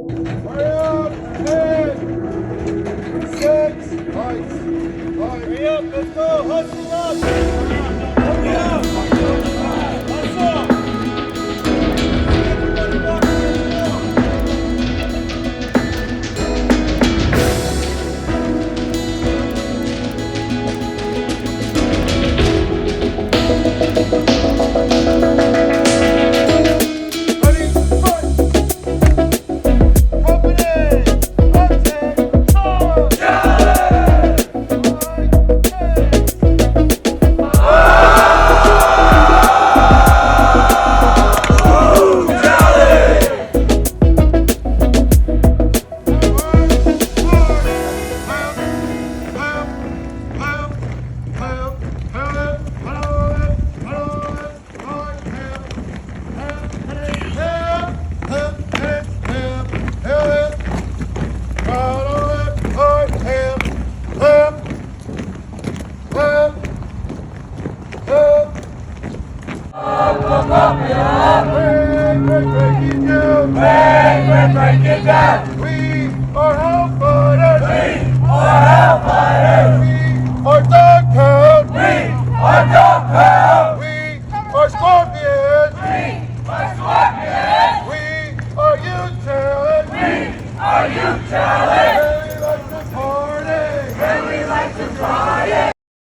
Hurry up! 10, 6, lights. Hurry up, let's go! Hustle up! Hurry up! Hustle! Everybody back to the floor! Ready, fight! Company! Attack! Charge! Break it down!